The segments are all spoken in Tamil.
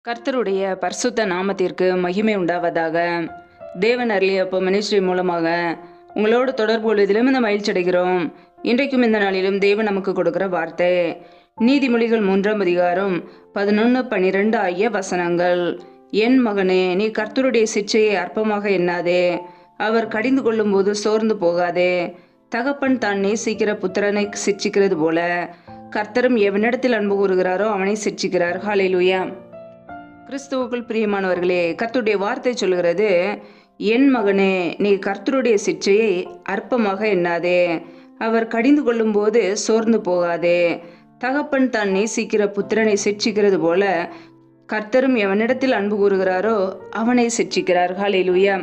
கர்த்தருடைய பரிசுத்த நாமத்திற்கு மகிமை உண்டாவதாக. தேவன் அருளியப்போ மினிஸ்ட்ரி மூலமாக உங்களோடு தொடர்பு கொள்வதிலும் இந்த மகிழ்ச்சி அடைகிறோம். இன்றைக்கும் இந்த நாளிலும் தேவன் நமக்கு கொடுக்கிற வார்த்தை நீதிமொழிகள் 3ஆம் அதிகாரம் 11, 12 ஆகிய வசனங்கள். என் மகனே, நீ கர்த்தருடைய சிட்சையை அற்பமாக எண்ணாதே. அவர் கடிந்து கொள்ளும் போது சோர்ந்து போகாதே. தகப்பன் தான் நேசிக்கிற புத்திரனை சிட்சிக்கிறது போல கர்த்தரும் எவனிடத்தில் அன்பு கூறுகிறாரோ அவனை சிட்சிக்கிறார். ஹல்லேலூயா. கிறிஸ்துவுக்குள் பிரியமானவர்களே, கர்த்தருடைய வார்த்தை சொல்கிறது, என் மகனே, நீ கர்த்தருடைய சிட்சையை அற்பமாக எண்ணாதே. அவர் கடிந்து கொள்ளும் போது சோர்ந்து போகாதே. தகப்பன் தான் நேசிக்கிற புத்திரனை சிட்சிக்கிறது போல கர்த்தரும் எவனிடத்தில் அன்பு கூறுகிறாரோ அவனை சிட்சிக்கிறார். ஹல்லேலூயா.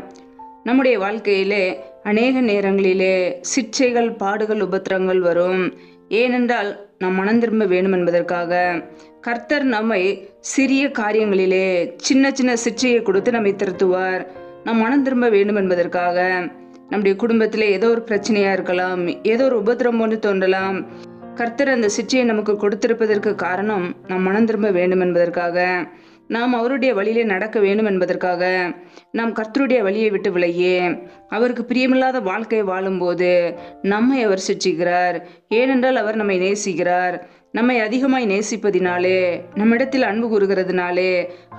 நம்முடைய வாழ்க்கையிலே அநேக நேரங்களிலே சிட்சைகள், பாடுகள், உபத்திரங்கள் வரும். ஏனென்றால் நாம் மனம் திரும்ப வேண்டும் என்பதற்காக. கர்த்தர் நம்மை சிறிய காரியங்களிலே சின்ன சின்ன சிட்சையை கொடுத்து நம்மை திருத்துவார். நாம் மனம் திரும்ப வேண்டும் என்பதற்காக. நம்முடைய குடும்பத்திலே ஏதோ ஒரு பிரச்சனையா இருக்கலாம், ஏதோ ஒரு உபத்திரம் போன்று தோன்றலாம். கர்த்தர் அந்த சிட்சையை நமக்கு கொடுத்திருப்பதற்கு காரணம் நாம் மனம் திரும்ப வேண்டும் என்பதற்காக. நாம் அவருடைய வழியிலே நடக்க வேண்டும் என்பதற்காக. நாம் கர்த்தருடைய வழியை விட்டு விலகி அவருக்கு பிரியமில்லாத வாழ்க்கையை வாழும்போது நம்மை அவர் சிட்சிக்கிறார். ஏனென்றால் அவர் நம்மை நேசிக்கிறார். நம்மை அதிகமாய் நேசிப்பதினாலே, நம்மிடத்தில் அன்பு கூறுகிறதுனாலே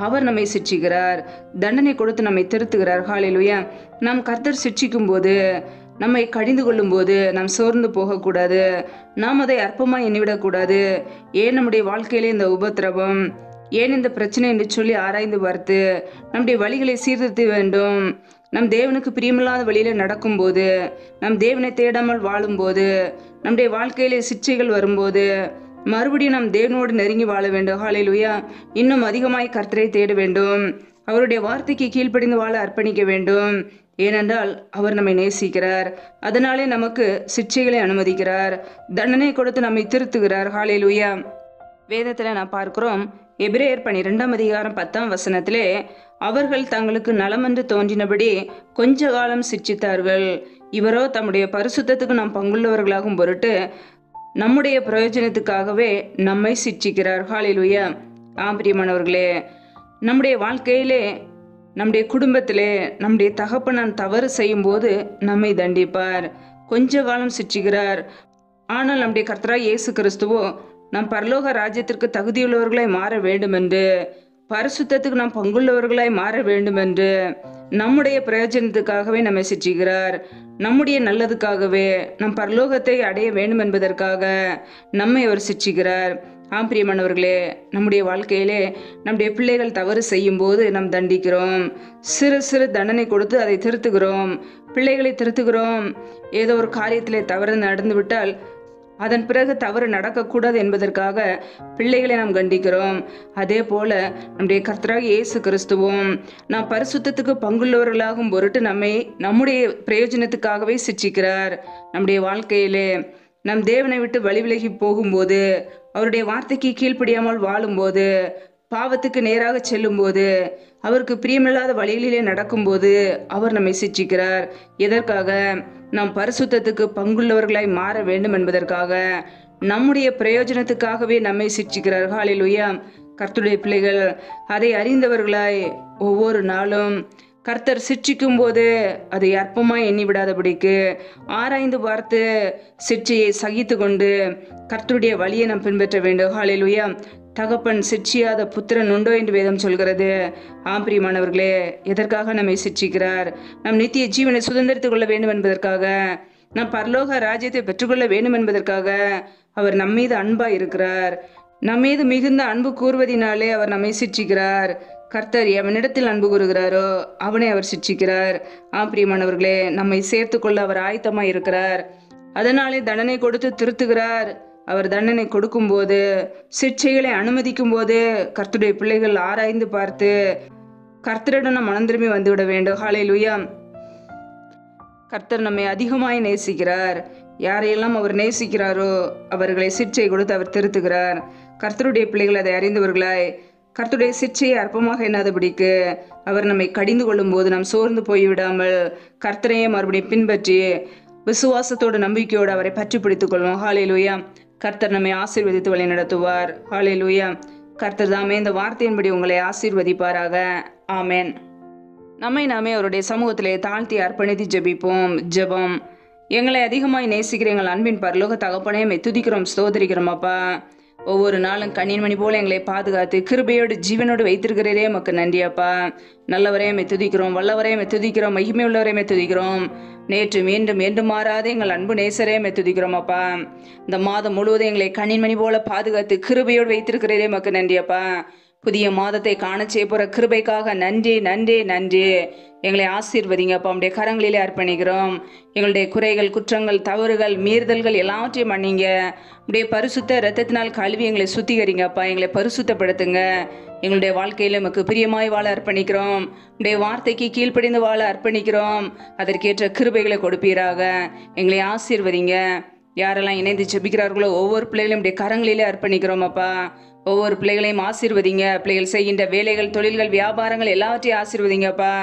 அவர் நம்மை சிட்சிக்கிறார். தண்டனை கொடுத்து நம்மை திருத்துகிறார். ஹல்லேலூயா. நாம் கர்த்தர் சிட்சிக்கும் போது, நம்மை கடிந்து கொள்ளும் போது நாம் சோர்ந்து போகக்கூடாது. நாம் அதை அற்பமாய் எண்ணிவிடக்கூடாது. ஏன் நம்முடைய வாழ்க்கையிலே இந்த உபத்திரவம், ஏன் இந்த பிரச்சனை என்று சொல்லி ஆராய்ந்து பார்த்து நம்முடைய வழிகளை சீர்திருத்த வேண்டும். நம் தேவனுக்கு பிரியமில்லாத வழியில நடக்கும்போது, நம் தேவனை தேடாமல் வாழும்போது, நம்முடைய வாழ்க்கையிலே சிட்சைகள் வரும்போது மறுபடியும் நாம் தேவனோடு நெருங்கி வாழ வேண்டும். ஹல்லேலூயா. இன்னும் அதிகமாய் கர்த்தரை தேட வேண்டும். அவருடைய வார்த்தைக்கு கீழ்ப்படிந்து வாழ அர்ப்பணிக்க வேண்டும். ஏனென்றால் அவர் நம்மை நேசிக்கிறார். அதனாலே நமக்கு சிட்சைகளை அனுமதிக்கிறார். தண்டனை கொடுத்து நம்மை திருத்துகிறார். ஹல்லேலூயா. வேதத்தில் நான் பார்க்கிறோம், எபிரேயர் 12ஆம் அதிகாரம் 10ஆம் வசனத்திலே, அவர்கள் தங்களுக்கு நலமென்று தோன்றினபடி கொஞ்ச காலம் சிட்சித்தார்கள். இவரோ தம்முடைய பரிசுத்தத்துக்கு நாம் பங்குள்ளவர்களாகும் பொருட்டு நம்முடைய பிரயோஜனத்துக்காகவே நம்மை சிட்சிக்கிறார். ஹல்லேலூயா. பிரியமானவர்களே, நம்முடைய வாழ்க்கையிலே, நம்முடைய குடும்பத்திலே, நம்முடைய தகப்பனான் தவறு செய்யும் போது நம்மை தண்டிப்பார். கொஞ்ச காலம் சிட்சிக்கிறார். ஆனால் நம்முடைய கர்த்தராகிய இயேசு கிறிஸ்துவோ நாம் பரலோக ராஜ்யத்திற்கு தகுதியுள்ளவர்களாய் மாற வேண்டும் என்று, பரிசுத்தத்துக்கு நாம் பங்குள்ளவர்களாய் மாற வேண்டும் என்று, நம்முடைய பிரயோஜனத்துக்காகவே நம்மை சிட்சிக்கிறார். நம்முடைய நல்லதுக்காகவே, நம் பரலோகத்தை அடைய வேண்டும் என்பதற்காக நம்மை அவர் சிட்சிக்கிறார். பிரியமானவர்களே, நம்முடைய வாழ்க்கையிலே நம்முடைய பிள்ளைகள் தவறு செய்யும் போது நாம் தண்டிக்கிறோம். சிறு சிறு தண்டனை கொடுத்து அதை திருத்துகிறோம். பிள்ளைகளை திருத்துகிறோம். ஏதோ ஒரு காரியத்திலே தவறு நடந்து விட்டால் அதன் பிறகு தவறு நடக்கக்கூடாது என்பதற்காக பிள்ளைகளை நாம் கண்டிக்கிறோம். அதே போல நம்முடைய கர்த்தராகிய இயேசு கிறிஸ்துவும் நாம் பரிசுத்தத்துக்கு பங்குள்ளவர்களாகும் பொருட்டு நம்மை நம்முடைய பிரயோஜனத்துக்காகவே சிட்சிக்கிறார். நம்முடைய வாழ்க்கையிலே நம் தேவனை விட்டு வழி விலகி போகும்போது, அவருடைய வார்த்தைக்கு கீழ்ப்படியாமல் வாழும்போது, பாவத்துக்கு நேராக செல்லும்போது, அவருக்கு பிரியமில்லாத வழிகளிலே நடக்கும்போது அவர் நம்மை சிட்சிக்கிறார். எதற்காக? நாம் பரிசுத்தத்துக்கு பங்குள்ளவர்களாய் மாற வேண்டும் என்பதற்காக. நம்முடைய பிரயோஜனத்துக்காகவே நம்மை சிட்சிக்கிறார். ஹல்லேலூயா. கர்த்தருடைய பிள்ளைகள் அதை அறிந்தவர்களாய் ஒவ்வொரு நாளும் கர்த்தர் சிட்சிக்கும் போது அதை அற்பமாய் எண்ணி விடாதபடிக்கு ஆராய்ந்து பார்த்து சிட்சையை சகித்து கொண்டு கர்த்தருடைய வழியை நாம் பின்பற்ற வேண்டும். ஹல்லேலூயா. தகப்பன் சிட்சியாத புத்திரன் உண்டோ என்று வேதம் சொல்கிறது. பிரியமானவர்களே, எதற்காக நம்மை சிட்சிக்கிறார்? நம் நித்திய ஜீவனை சுதந்திரித்துக் கொள்ள வேண்டும் என்பதற்காக, நம் பரலோக ராஜ்யத்தை பெற்றுக்கொள்ள வேண்டும் என்பதற்காக அவர் நம்மீது அன்பா இருக்கிறார். நம்மீது மிகுந்த அன்பு கூறுவதினாலே அவர் நம்மை சிட்சிக்கிறார். கர்த்தர் எவனிடத்தில் அன்பு கூறுகிறாரோ அவனை அவர் சிட்சிக்கிறார். பிரியமானவர்களே, நம்மை சேர்த்து கொள்ள அவர் ஆயத்தமாய் இருக்கிறார். அதனாலே தண்டனை கொடுத்து திருத்துகிறார். அவர் தண்டனை கொடுக்கும் போது, சிட்சைகளை அனுமதிக்கும் போது கர்த்தருடைய பிள்ளைகள் ஆராய்ந்து பார்த்து கர்த்தரிடம் நாம் மனம் திரும்பி வந்துவிட வேண்டும். ஹல்லேலூயா. கர்த்தர் நம்மை அதிகமாய் நேசிக்கிறார். யாரையெல்லாம் அவர் நேசிக்கிறாரோ அவர்களை சிட்சை கொடுத்து அவர் திருத்துகிறார். கர்த்தருடைய பிள்ளைகள் அதை அறிந்தவர்களாய் கர்த்தருடைய சிட்சையை அற்பமாக எண்ணாதபடிக்கு அவர் நம்மை கடிந்து கொள்ளும் போது நாம் சோர்ந்து போய்விடாமல் கர்த்தரையே மறுபடியும் பின்பற்றி விசுவாசத்தோடு நம்பிக்கையோடு அவரை பற்றி பிடித்துக் கொள்வோம். ஹல்லேலூயா. கர்த்தர் நம்மை ஆசீர்வதித்து வழி நடத்துவார். ஹல்லேலூயா. கர்த்தர் தாமே இந்த வார்த்தையின்படி உங்களை ஆசீர்வதிப்பாராக. ஆமேன். நம்மை நாமே அவருடைய சமூகத்திலே தாழ்த்தி அர்ப்பணித்து ஜெபிப்போம். ஜெபம். எங்களை அதிகமாய் நேசிக்கிற எங்கள் அன்பின் பரலோக தகப்பனே துதிக்கிறோம், ஸ்தோத்திரிக்கிறோம் அப்பா. ஒவ்வொரு நாளும் கண்ணீர் மணி போல எங்களை பாதுகாத்து கிருபையோடு ஜீவனோடு வைத்திருக்கிறதே உமக்கு நன்றி அப்பா. நல்லவரே துதிக்கிறோம், வல்லவரே துதிக்கிறோம், மகிமை உள்ளவரே துதிக்கிறோம். நேற்று மீண்டும் மீண்டும் மாறாத எங்கள் அன்பு நேசரே துதிக்கிறோம் அப்பா. இந்த மாதம் முழுவதும் எங்களை கண்ணீர் மணி போல பாதுகாத்து கிருபையோடு வைத்திருக்கிறதே உமக்கு நன்றி அப்பா. புதிய மாதத்தை காண செய்ய போற கிருபைக்காக நன்றி நன்றி நன்றி. எங்களை ஆசீர்வதிங்க அப்பா. உடைய கரங்களிலே அர்ப்பணிக்கிறோம். எங்களுடைய குறைகள், குற்றங்கள், தவறுகள், மீறுதல்கள் எல்லாவற்றையும் மன்னிங்க. உடைய பரிசுத்த இரத்தத்தினால் கழுவி எங்களை சுத்திகரிங்க அப்பா. எங்களை பரிசுத்தப்படுத்துங்க. எங்களுடைய வாழ்க்கையில நமக்கு பிரியமாய் வாழ அர்ப்பணிக்கிறோம். உடைய வார்த்தைக்கு கீழ்ப்படிந்து வாழ அர்ப்பணிக்கிறோம். அதற்கேற்ற கிருபைகளை கொடுப்பீராக. எங்களை ஆசீர்வதிங்க. யாரெல்லாம் இணைந்து ஜெபிக்கிறார்களோ ஒவ்வொரு பிள்ளைகளையும் உடைய கரங்களிலே அர்ப்பணிக்கிறோம் அப்பா. ஒவ்வொரு பிள்ளைகளையும் ஆசீர்வதிங்க. பிள்ளைகள் செய்கின்ற வேலைகள், தொழில்கள், வியாபாரங்கள் எல்லாவற்றையும் ஆசீர்வதிங்கப்பா.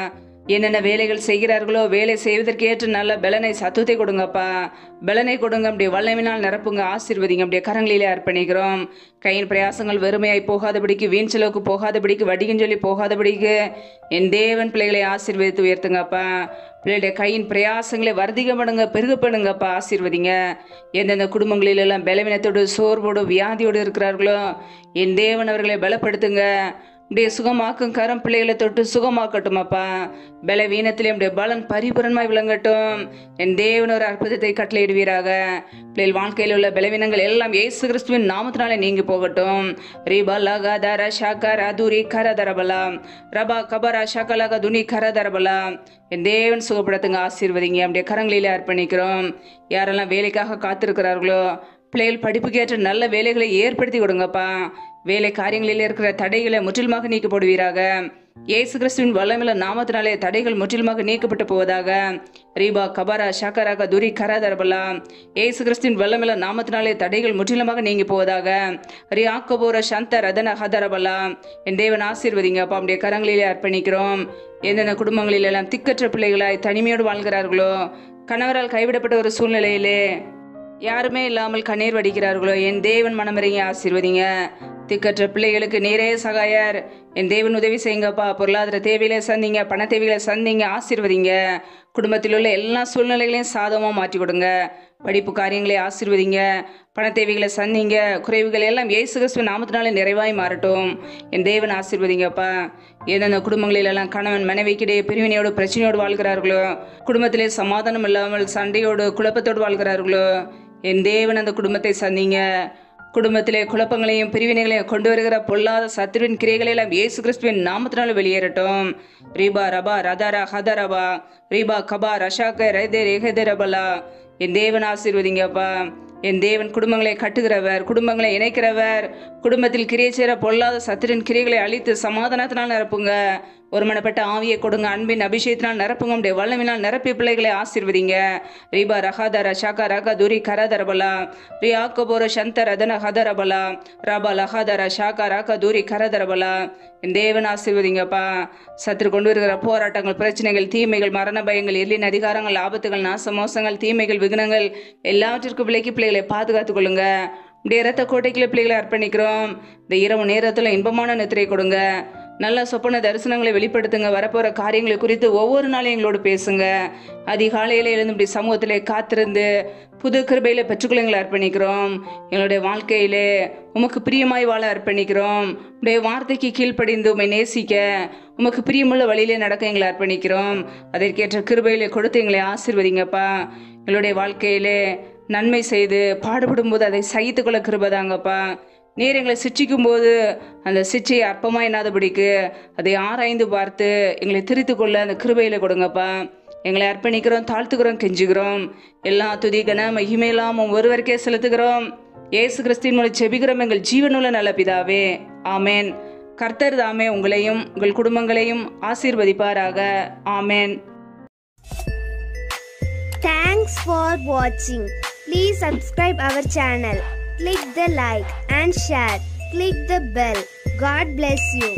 என்னென்ன வேலைகள் செய்கிறார்களோ வேலை செய்வதற்கேற்ற நல்ல பலனை, சத்துவத்தை கொடுங்கப்பா. பலனை கொடுங்க. அப்படியே வல்லமையினால் நிரப்புங்க. ஆசீர்வதிங்க. அப்படியே கரங்களிலே அர்ப்பணிக்கிறோம். கையின் பிரயாசங்கள் வெறுமையாய் போகாதபடிக்கு, வீண் செலவுக்கு போகாதபடிக்கு, வட்டிக்குன்னு சொல்லி போகாதபடிக்கு என் தேவன் பிள்ளைகளை ஆசீர்வதித்து உயர்த்துங்கப்பா. பிள்ளைகளுடைய கையின் பிரயாசங்களை வர்த்திக்கப்படுங்க, பெருகப்படுங்கப்பா. ஆசீர்வதிங்க. எந்தெந்த குடும்பங்களிலெல்லாம் பலவீனத்தோடு, சோர்வோடு, வியாதியோடு இருக்கிறார்களோ என் தேவன் அவர்களை பலப்படுத்துங்க. அப்படியே சுகமாக்கும் கரம் பிள்ளைகளை தொட்டு சுகமாக்கட்டும் அப்பா. பலவீனத்திலே அப்படியே பலன் பரிபூரணமாய் விளங்கட்டும். என் தேவன் ஒரு அற்புதத்தை கட்டளையிடுவீராக. பிள்ளைகள் வாழ்க்கையில் உள்ள பலவீனங்கள் எல்லாம் இயேசு கிறிஸ்துவின் நாமத்தினாலே நீங்கி போகட்டும். ரீபா லகா தர ஷாக்கர் அதுரி கர தரபலா ரபா கபரா ஷாக்கலக துனி கர தரபலா. என் தேவன் சுகப்படுத்துங்க. ஆசீர்வதிங்க. அப்படியே கரங்களிலே அர்ப்பணிக்கிறோம். யாரெல்லாம் வேலைக்காக காத்திருக்கிறார்களோ பிள்ளைகள் படிப்புக்கேற்ற நல்ல வேலைகளை ஏற்படுத்தி கொடுங்கப்பா. வேலை காரியங்களில் இருக்கிற தடைகளை முற்றிலுமாக நீக்க போடுவீராக. இயேசு கிறிஸ்துவின் வல்லமையுள்ள நாமத்தினாலே தடைகள் முற்றிலுமாக நீக்கப்பட்டு போவதாக. ரீபா கபரா ஷாக்கராக துரி கராதரபலா. இயேசு கிறிஸ்துவின் வல்லமையுள்ள நாமத்தினாலே தடைகள் முற்றிலுமாக நீங்கி போவதாக. ரியாக்கபோர சந்த ரதன ஹதரபலா. என் தேவன் ஆசீர்வதிங்க அப்பா. அப்படியே கரங்களிலே அர்ப்பணிக்கிறோம். எந்தெந்த குடும்பங்களில் எல்லாம் திக்கற்ற பிள்ளைகளாய் தனிமையோடு வாழ்கிறார்களோ, கணவரால் கைவிடப்பட்ட ஒரு சூழ்நிலையிலே யாருமே இல்லாமல் கண்ணீர் வடிக்கிறார்களோ என் தேவன் மனமிறங்கி ஆசீர்வதிங்க. திக்கற்ற பிள்ளைகளுக்கு நீரே சகாயர். என் தேவன் உதவி செய்யுங்கப்பா. பொருளாதார தேவைகளை சந்திங்க, பண தேவைகளை சந்திங்க, ஆசீர்வதிங்க. குடும்பத்தில் உள்ள எல்லா சூழ்நிலைகளையும் சாதமாக மாற்றி கொடுங்க. படிப்பு காரியங்களை ஆசீர்வதிங்க. பண தேவைகளை சந்திங்க. குறைவுகள் எல்லாம் இயேசு கிறிஸ்துவின் நாமத்தினாலே நிறைவாய் மாறட்டும். என் தேவன் ஆசீர்வதிங்கப்பா. எந்தெந்த குடும்பங்களிலெல்லாம் கணவன் மனைவிக்கிடையே பிரிவினையோடு, பிரச்சனையோடு வாழ்கிறார்களோ, குடும்பத்திலே சமாதானம் இல்லாமல் சண்டையோடு, குழப்பத்தோடு வாழ்கிறார்களோ என் தேவன் அந்த குடும்பத்தை சந்திங்க. குடும்பத்திலே குழப்பங்களையும் பிரிவினைகளையும் கொண்டு வருகிற பொல்லாத சத்துருவின் கிரைகளை எல்லாம் இயேசு கிறிஸ்துவின் நாமத்தினால வெளியேறட்டும். ரீபா ரபா ரதாரா ஹதரபா ரீபா கபா ரஷாக்க ரதே ரேகதரபலா. என் தேவன் ஆசீர்வதிங்கப்பா. என் தேவன் குடும்பங்களை கட்டுகிறவர், குடும்பங்களை இணைக்கிறவர். குடும்பத்தில் கிரியை செய்கிற பொல்லாத சத்துரின் கிரைகளை அழித்து சமாதானத்தினால் நிரப்புங்க. ஒருமனப்பட்ட ஆவியை கொடுங்க. அன்பின் அபிஷேகத்தினால் நிரப்புங்க. உடைய வல்லமினால் நிரப்பி பிள்ளைகளை ஆசீர்வதிங்க. ரீபா ரஹாதர ஷாக்கா ரகா துரி கரதரபலா ரியாக்கபோர சந்த ரதன ஹதரபலா ரபா லஹாதர ஷாக்கா ரகா துரி கரதரபலா. என் தேவன் ஆசீர்வதிங்கப்பா. சத்துரு கொண்டு வருகிற போராட்டங்கள், பிரச்சனைகள், தீமைகள், மரண பயங்கள், எல்லின் அதிகாரங்கள், ஆபத்துகள், நாச மோசங்கள், தீமைகள், விக்னங்கள் எல்லாவற்றிற்கும் விலைக்கு பிள்ளைகளை பாதுகாத்துக் கொள்ளுங்க. இப்படி இரத்த கோட்டைக்குள்ள பிள்ளைகளை அர்ப்பணிக்கிறோம். இந்த இரவு நேரத்தில் இன்பமான நித்திரை கொடுங்க. நல்ல சொப்பன தரிசனங்களை வெளிப்படுத்துங்க. வரப்போகிற காரியங்களை குறித்து ஒவ்வொரு நாளும் எங்களோடு பேசுங்க. அதிகாலையில் எழுந்து இப்படி சமூகத்திலே காத்திருந்து புது கிருபையில பெற்றுக்கொள்ளுங்களை அர்ப்பணிக்கிறோம். எங்களுடைய வாழ்க்கையிலே உமக்கு பிரியமாய் வாழ அர்ப்பணிக்கிறோம். உடைய வார்த்தைக்கு கீழ்ப்படிந்து உம்மை நேசிக்க, உமக்கு பிரியமுள்ள வழியிலே நடக்க எங்களை அர்ப்பணிக்கிறோம். அதற்கேற்ற கிருபையிலே கொடுத்து எங்களை ஆசீர்வதிங்கப்பா. எங்களுடைய வாழ்க்கையிலே நன்மை செய்து பாடுபடும் போது அதை சகித்துக்கொள்ள கிருபதாங்கப்பா. நீர் எங்களை சிற்றிக்கும் போது அந்த சிற்றை அற்பமாக என்னாதபடிக்கு அதை ஆராய்ந்து பார்த்து எங்களை திரித்து கொள்ள அந்த கிருபையில கொடுங்கப்பா. எங்களை அர்ப்பணிக்கிறோம், தாழ்த்துக்கிறோம், கெஞ்சுகிறோம். எல்லா துதி கன மகிமையெல்லாம் ஒருவருக்கே செலுத்துகிறோம். இயேசு கிறிஸ்துவின் மூலம் செபிக்கிறோம் எங்கள் ஜீவனுள்ள நல்ல பிதாவே. ஆமேன். கர்த்தர் தாமே உங்களையும் உங்கள் குடும்பங்களையும் ஆசீர்வதிப்பாராக. ஆமேன். Thanks for watching. Please subscribe our channel. Click the like and share. Click the bell. God bless you.